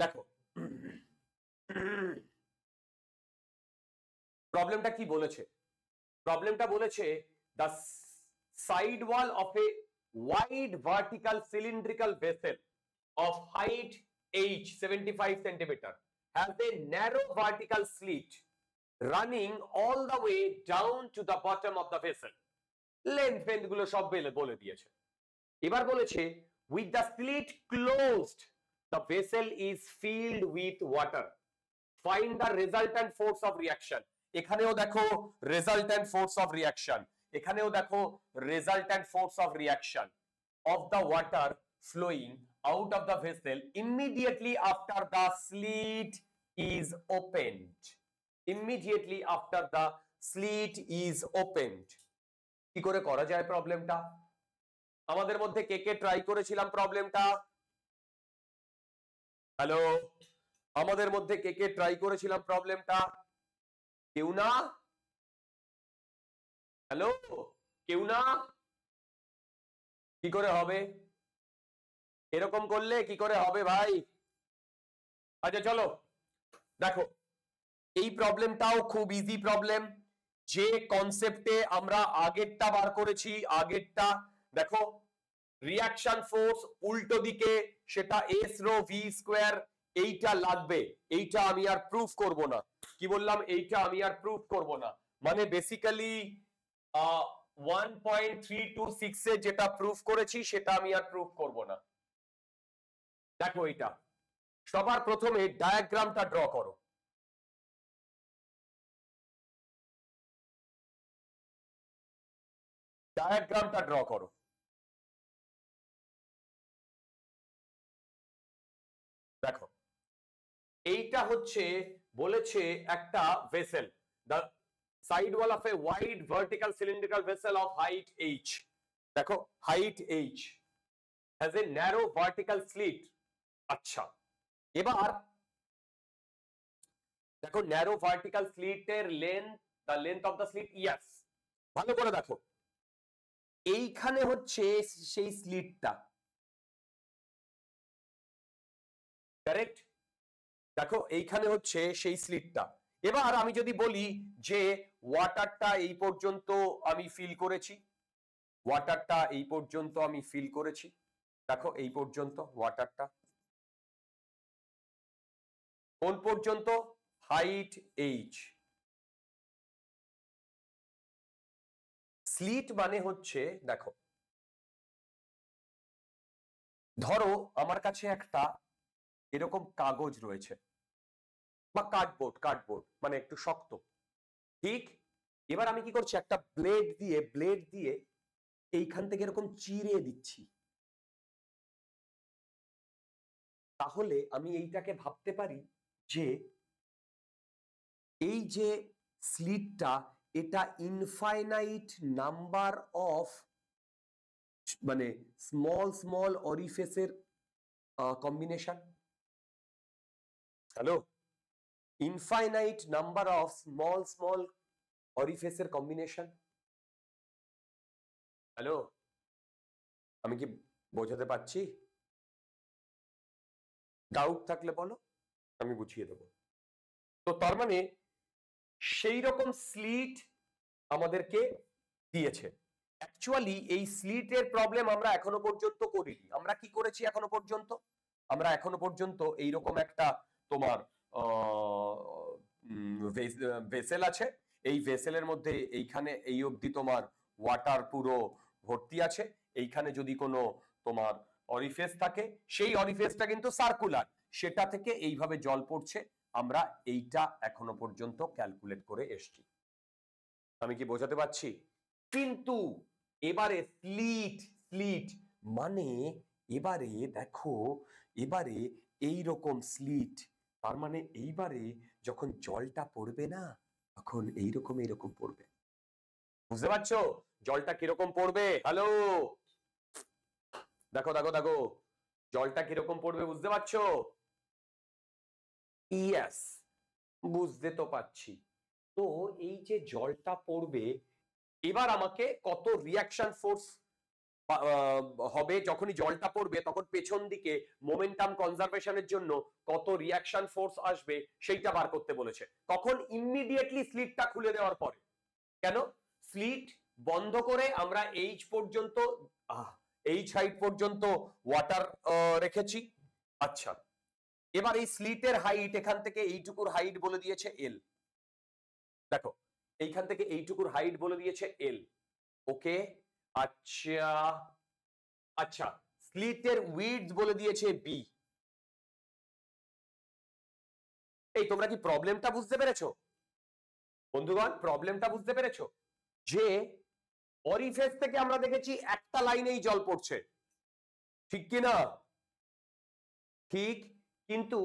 দেখো প্রবলেমটা কি বলেছে, প্রবলেমটা বলেছে the side wall of a wide vertical cylindrical vessel of height h 75 centimeter has a narrow vertical slit running all the way down to the bottom of the vessel. Length গুলো সব বলে দিয়েছে। এবার বলেছে with the slit closed the vessel is filled with water, find the resultant force of reaction। এখানেও দেখো resultant force of reaction, এখানেও দেখো resultant force of reaction of the water flowing out of the vessel immediately after the slit is opened, immediately after the slit is opened। কি করে করা যায় প্রবলেমটা? আমাদের মধ্যে কে কে ট্রাই করেছিলাম প্রবলেমটা? হ্যালো, আমাদের মধ্যে কে কে ট্রাই করেছিলাম প্রবলেমটা? কেউ না? হ্যালো, কেউ না? কি করে হবে এরকম করলে? কি করে হবে ভাই? আচ্ছা চলো দেখো, এই প্রবলেমটাও খুব ইজি প্রবলেম। যে কনসেপ্টে আমরা আগেরটা বার করেছি, আগেরটা দেখো রিঅ্যাকশন ফোর্স উল্টো দিকে, সেটা এস রো ভি স্কোয়ার, এইটা লাগবে, এইটা আমি আর প্রুফ করব না। কি বললাম? এইটা আমি আর প্রুফ করব না, মানে বেসিক্যালি 1.326 এ যেটা প্রুফ করেছি সেটা আমি আর প্রুফ করব না। দেখো এইটা সবার প্রথমে ডায়াগ্রামটা ড্র করো। ডায়াগ্রামটা ড্র করো। দেখো এইটা হচ্ছে বলেছে একটা vessel, the side wall of a wide vertical cylindrical vessel of height h, দেখো height h has a narrow vertical slit। আচ্ছা এবার দেখো ন্যারো ভার্টিক্যাল স্লিটের length, the length of the slit, yes ভালো করে দেখো এইখানে হচ্ছে সেই স্লিটটা, কারেক্ট? দেখো এইখানে হচ্ছে সেই স্লিটটা। এবার আমি যদি বলি যে ওয়াটারটা এই পর্যন্ত আমি ফিল করেছি, ওয়াটারটা এই পর্যন্ত আমি ফিল করেছি, দেখো এই পর্যন্ত ওয়াটারটা কোন পর্যন্ত? Height H. স্লিট মানে হচ্ছে দেখো ধরো আমার কাছে একটা এরকম কাগজ রয়েছে বা কার্ডবোর্ড, কার্ডবোর্ড মানে একটু শক্ত, ঠিক? এবার আমি কি করছি, একটা ব্লেড দিয়ে এইখান থেকে এরকম চিরে দিচ্ছি, তাহলে আমি এইটাকে ভাবতে পারি যে এই যে স্লিটটা এটা ইনফাইনাইট নাম্বার অফ মানে স্মল স্মল অরিফেসের combination. Hello, infinite number of small small অরিফেসের কম্বিনেশন। হ্যালো, আমি কি বোঝাতে পারছি? ডাউট থাকলে বলো, আমি বুঝিয়ে দেবো। তো তার মানে সেই রকম স্লিট আমাদেরকে দিয়েছে। অ্যাকচুয়ালি এই স্লিটের প্রবলেম আমরা এখনো পর্যন্ত করিনি। আমরা কি করেছি এখনো পর্যন্ত? আমরা এখনো পর্যন্ত এইরকম একটা তোমার ভেসেল আছে, এই ভেসেলের মধ্যে এইখানে এই অবধি তোমার ওয়াটার পুরো ভর্তি আছে, এইখানে যদি কোনো তোমার অরিফেস থাকে সেই অরিফেসটা কিন্তু সার্কুলার, সেটা থেকে এইভাবে জল পড়ছে, আমরা এইটা এখনো পর্যন্ত ক্যালকুলেট করে এসছি। আমি কি বোঝাতে পারছি? কিন্তু এবারে স্লিট, স্লিট মানে এবারে দেখো, এবারে এই রকম স্লিট, তার মানে এইবারে যখন জলটা পড়বে না তখন এইরকম এইরকম পড়বে। বুঝতে পারছো জলটা কিরকম পড়বে? হ্যালো, দেখো দেখো দেখো জলটা কিরকম পড়বে, বুঝতে পারছো? ইয়েস, বুঝতে তো পারছি। তো এই যে জলটা পড়বে, এবার আমাকে কত রিঅ্যাকশন ফোর্স হবে, যখনই জলটা পড়বে তখন পেছন দিকে মোমেন্টাম কনজারভেশনের জন্য কত রিয়াকশন ফোর্স আসবে সেইটা বার করতে বলেছে। তখন ইমিডিয়েটলি স্লিটটা খুলে দেওয়ার পরে, কেন স্লিট বন্ধ করে আমরা এইচ পর্যন্ত এইচ হাইট পর্যন্ত ওয়াটার রেখেছি। আচ্ছা, এবার এই স্লিটের হাইট এখান থেকে এইটুকুর হাইট বলে দিয়েছে এল। দেখো এইখান থেকে এইটুকুর হাইট বলে দিয়েছে এল। ওকে, আচ্ছা আচ্ছা, স্লিটের উইডথ বলে দিয়েছে বি। এই তোমরা কি প্রবলেমটা বুঝতে পেরেছো বন্ধুগণ? প্রবলেমটা বুঝতে পেরেছো যে অরিফেস থেকে আমরা দেখেছি একটা লাইনেই জল পড়ছে, ঠিক কি না? ঠিক, কিন্তু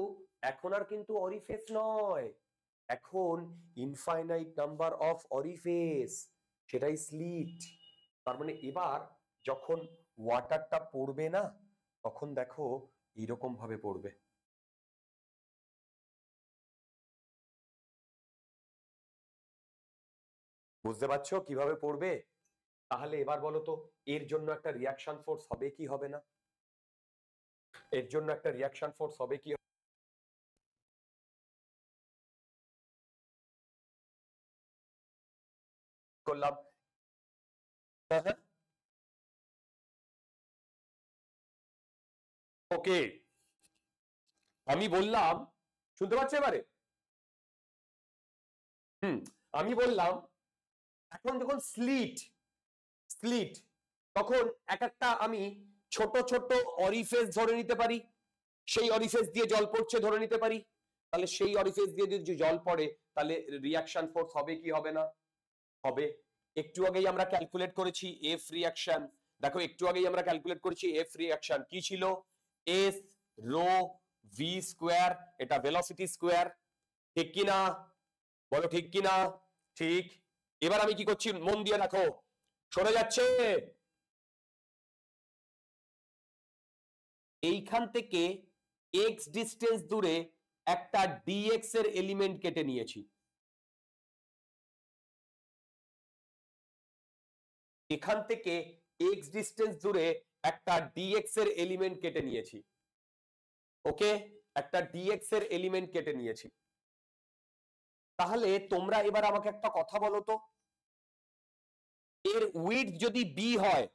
এখন আর কিন্তু অরিফেস নয়, এখন ইনফাইনাইট নাম্বার অফ অরিফেস, সেটাই স্লিট। তার মানে এবার যখন ওয়াটারটা পড়বে না তখন দেখো এরকম ভাবে পড়বে। বুঝতে পারছো কিভাবে পড়বে? তাহলে এবার বলো তো এর জন্য একটা রিয়াকশন ফোর্স হবে কি হবে না? এর জন্য একটা রিয়াকশন ফোর্স হবে কি? করলাম, ওকে আমি বললাম, শুনতে পাচ্ছ এবারে? আমি বললাম এখন যখন স্লিট স্লিট তখন এক একটা আমি ছোট ছোট অরিফেস ধরে নিতে পারি, সেই অরিফেস দিয়ে জল পড়ছে ধরে নিতে পারি। তাহলে সেই অরিফেস দিয়ে যদি জল পড়ে তাহলে রিয়াকশন ফোর্স হবে কি হবে না? হবে। একটু আগেই আমরা ক্যালকুলেট করেছি এফ রিয়াকশন, দেখো একটু আগেই আমরা ক্যালকুলেট করেছি এফ রিয়াকশন কি ছিল, এস রো ভি স্কোয়ার, এটা ভেলোসিটি স্কোয়ার, ঠিক কি না? বলো ঠিক কি না? ঠিক। এবার আমি কি করছি মন দিয়ে দেখো, সরে যাচ্ছে, এইখান থেকে এক্স ডিস্টেন্স দূরে একটা ডিএক্স এর এলিমেন্ট কেটে নিয়েছি, এখান থেকে এক্স ডিস্টেন্স দূরে একটা ডিএক্স এর এলিমেন্ট কেটে নিয়েছি। ওকে, একটা ডিএক্স এর এলিমেন্ট কেটে নিয়েছি। তাহলে তোমরা এবার আমাকে একটা কথা বলো তো, এর উইডথ যদি বি হয়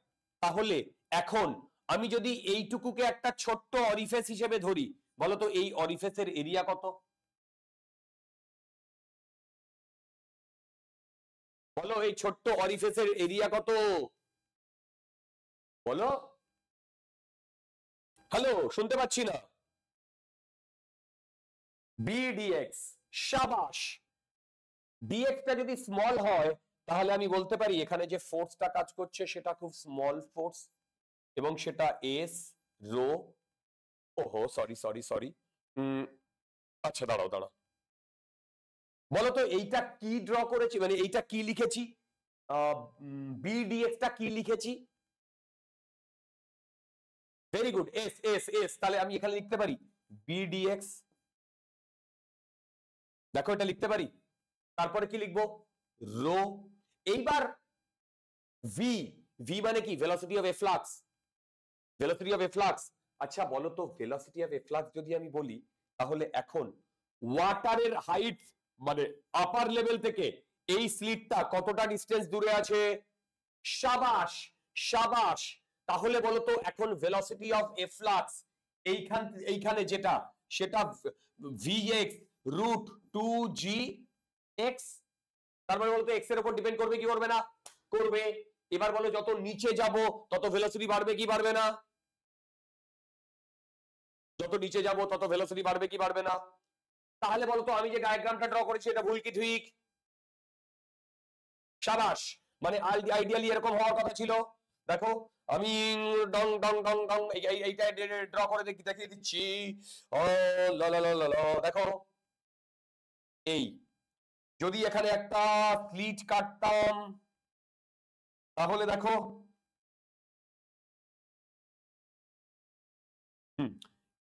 তাহলে এখন আমি যদি এইটুকুকে একটা ছোট্ট অরিফেস হিসেবে ধরি, বলো তো এই অরিফেসের এরিয়া কত? বলো এই ছোট্ট অরিফেসের এরিয়া কত? বলো, হ্যালো শুনতে পাচ্ছি না। বিডিএক্স, সাবাস। ডিএক্সটা যদি স্মল হয় তাহলে আমি বলতে পারি এখানে যে ফোর্সটা কাজ করছে সেটা খুব স্মল ফোর্স এবং সেটা এস রো, ওহো সরি সরি সরি, আচ্ছা দাঁড়াও দাঁড়াও, বলতো এইটা কি ড্র করেছি, মানে এইটা কি লিখেছি, বিডিএক্সটা কি লিখেছি? Very good, S S S, তাহলে আমি এখানে লিখতে পারি বিডিএক্স, দেখো এটা লিখতে পারি, তারপরে কি লিখবো রো, এইবার ভি, ভি মানে কি velocity of a flux, velocity of a flux. আচ্ছা বলো তো ভেলোসিটি অফ এ ফ্লাক্স যদি আমি বলি তাহলে এখন ওয়াটারের হাইট মানে আপার লেভেল থেকে এই স্লিটটা কতটা ডিস্টেন্স দূরে আছে? সাবাস সাবাস। তাহলে বলতো এখন ভেলোসিটি অফ এ ফ্লাক্স এইখানে যেটা সেটা ভিএক্স রুট টু জি এক্স, তার মানে বলতো এক্স এর উপর ডিপেন্ড করবে কি করবে না? করবে। এবার বলো যত নিচে যাব তত ভেলোসিটি বাড়বে কি বাড়বে না? যত নিচে যাব তত ভেলোসিটি বাড়বে কি বাড়বে না? তাহলে বলতো আমি যে ডায়াগ্রামটা ড্র করেছি এটা ভুল কি ঠিক? সাবাস, মানে আইডিয়ালি এরকম হওয়ার কথা ছিল। দেখো আমি ডং ডং ডং ডং এইটা ড্র করে দেখিয়ে দিচ্ছি। ও ল ল ল ল, দেখো এই যদি এখানে একটা স্লিট কাটতাম তাহলে দেখো,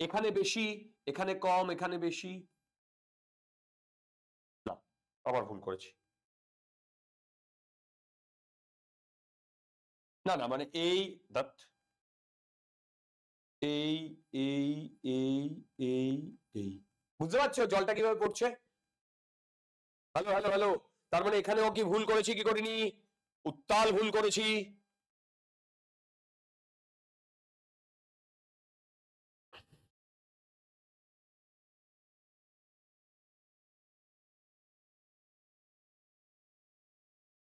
এখানে বেশি এখানে কম এখানে বেশি, না আবার ভুল করেছি। না না মানে এই দ্যাট এই এই এই এই এই বুঝতে পারছো জলটা কিভাবে পড়ছে? হ্যালো হ্যালো হ্যালো, তার মানে এখানেও কি ভুল করেছি কি করিনি? উত্তাল ভুল করেছি।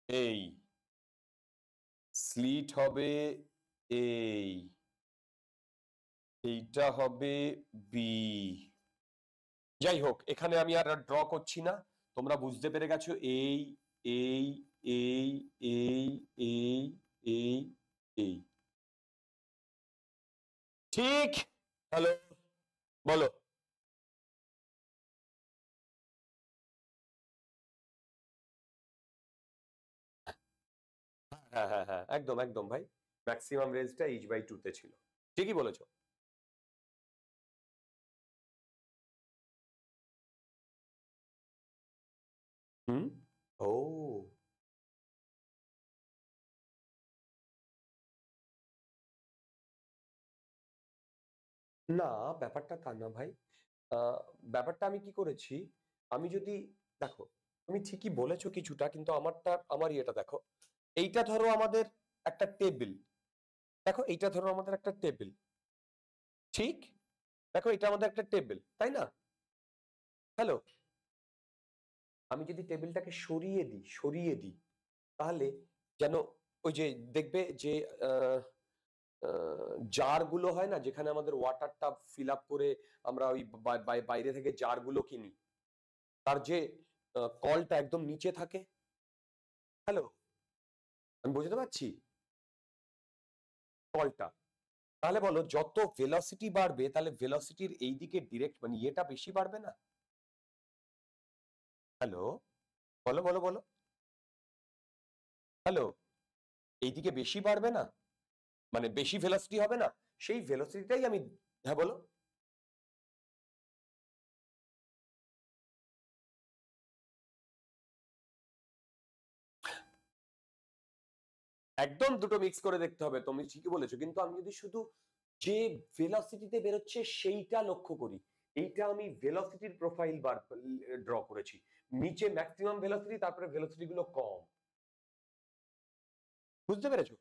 এই স্লিট হবে এই, এইটা হবে বি। যাই হোক এখানে আমি আর ড্র করছি না, তোমরা বুঝতে পেরে গেছো। এই এই এই এই এই এই এই ঠিক। হ্যালো বলো। হ্যাঁ হ্যাঁ হ্যাঁ একদম একদম ভাই, ম্যাক্সিমাম রেঞ্জটা h/2 তে ছিল, ঠিকই বলেছো। হুম। ও না, ব্যাপারটা তা না ভাই। ব্যাপারটা আমি কি করেছি, আমি যদি দেখো, তুমি ঠিকই বলেছো কিছুটা, কিন্তু আমার ইয়েটা দেখো। এইটা ধরো আমাদের একটা টেবিল, দেখো এইটা ধরো আমাদের একটা টেবিল, ঠিক? দেখো এটা আমাদের একটা টেবিল, তাই না? হ্যালো, আমি যদি টেবিলটাকে সরিয়ে দিই তাহলে যেন ওই যে দেখবে যে জার গুলো হয় না, যেখানে আমাদের ওয়াটারটা ফিল আপ করে আমরা ওই বাইরে থেকে জার গুলো কিনি, তার যে কলটা একদম নিচে থাকে। হ্যালো, আমি বুঝতে পারছি কলটা। তাহলে বলো যত ভেলোসিটি বাড়বে তাহলে ভেলোসিটির এই দিকে ডিরেক্ট মানে ইয়েটা বেশি বাড়বে না? হ্যালো, বলো বলো বলো। হ্যালো, এইদিকে বেশি বাড়বে না, মানে বেশি ভেলোসিটি হবে না? সেই ভেলোসিটিটাই আমি, হ্যাঁ বলো। একদম দুটো মিক্স করে দেখতে হবে, তুমি ঠিকই বলেছো, কিন্তু আমি যদি শুধু যে ভেলোসিটিতে বেরোচ্ছে সেইটা লক্ষ্য করি, এইটা আমি ভেলোসিটির প্রোফাইল বার ড্র করেছি, নিচে ম্যাক্সিমাম ভেলোসিটি, তারপরে ভেলোসিটি গুলো কম। বুঝতে পেরেছো?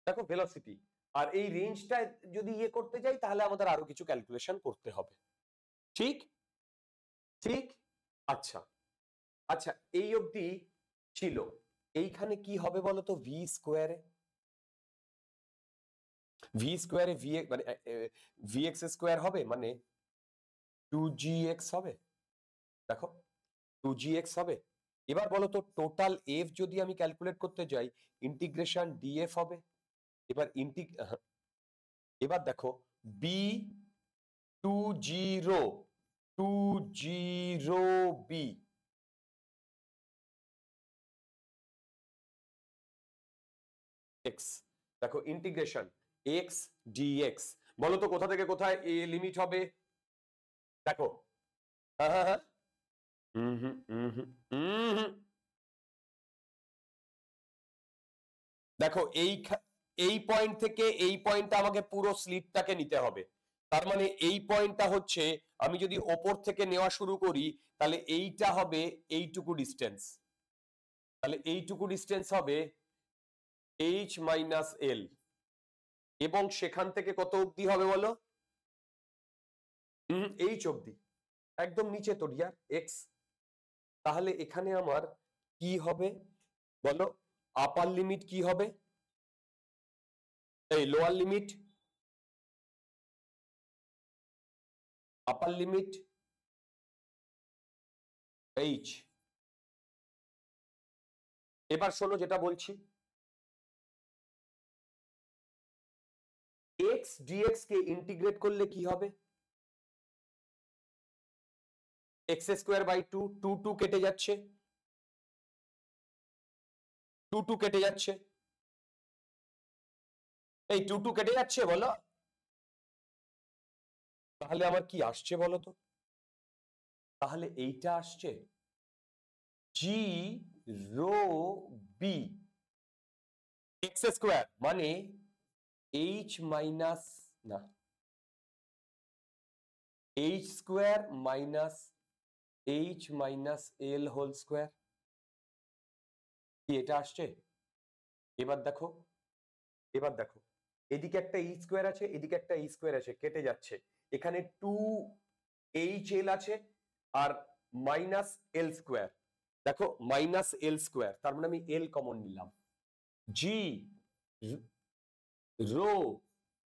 দেখো ভেলোসিটি আর এই রেঞ্জটা যদি ইয়ে করতে যাই তাহলে আমাদের আরো কিছু ক্যালকুলেশন করতে হবে, ঠিক? ঠিক। আচ্ছা আচ্ছা, এই অবধি ছিল। এইখানে কি হবে বলো তো, ভি স্কোয়ারে, ভি মানে ভি এক্স স্কোয়ার হবে, মানে 2gx হবে। দেখো 2gx হবে। এবার বলো তো টোটাল এফ যদি আমি ক্যালকুলেট করতে যাই, ইন্টিগ্রেশন ডিএফ হবে। এবার এবার দেখো বি 2 0 এক্স, দেখো ইন্টিগ্রেশন এক্স ডিএক্স, বলো তো কোথা থেকে কোথায় এ লিমিট হবে? দেখো হ্যাঁ হ্যাঁ হ্যাঁ, হুম হুম হুম হুম হুম, দেখো এই পয়েন্ট থেকে এই পয়েন্টটা আমাকে পুরো স্লিটটাকে নিতে হবে। তার মানে এই পয়েন্টটা হচ্ছে, আমি যদি ওপর থেকে নেওয়া শুরু করি তাহলে এইটা হবে এইটুকু ডিস্টেন্স, তাহলে এইটুকু ডিস্টেন্স হবে h-l, এবং সেখান থেকে কত অবধি হবে বলো? এইচ অবধি, একদম নিচে তো ডিয়ার এক্স। তাহলে এখানে আমার কি হবে বলো? আপার লিমিট কি হবে, এই লোয়ার লিমিট, আপার লিমিট এইচ। এবার শোনো যেটা বলছি, এক্স ডিএক্স কে ইন্টিগ্রেট করলে কি হবে? X square by two, two two কেটে যাচ্ছে, টু টু কেটে যাচ্ছে, এই টু টু কেটে যাচ্ছে বলো। তাহলে আমার কি আসছে বলো তো? তাহলে এইটা আসছে G rho B X square মানে এইচ মাইনাস না H square minus H minus L whole square, কি এটা আসছে? এবার দেখো, এবার দেখো, এদিকে একটা ই স্কোয়ার আছে, এদিকে একটা ই স্কোয়ার আছে, কেটে যাচ্ছে। এখানে 2HL আছে আর মাইনাস এল স্কোয়ার। দেখো মাইনাস এল স্কোয়ার, তার মানে আমি এল কমন নিলাম। G rho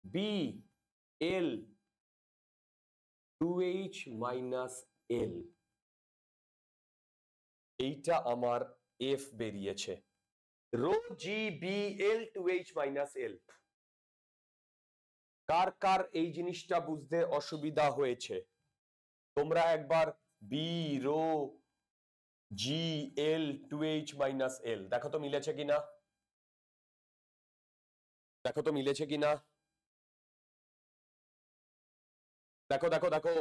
B L 2H minus L, এইটা আমার এফ বেরিয়েছে। Rho G B L 2H minus L. কার কার এই জিনিসটা বুঝতে অসুবিধা হয়েছে? তোমরা একবার B rho G L 2H minus L দেখো তো মিলেছে কিনা, দেখো তো মিলেছে কিনা, দেখো দেখো দেখো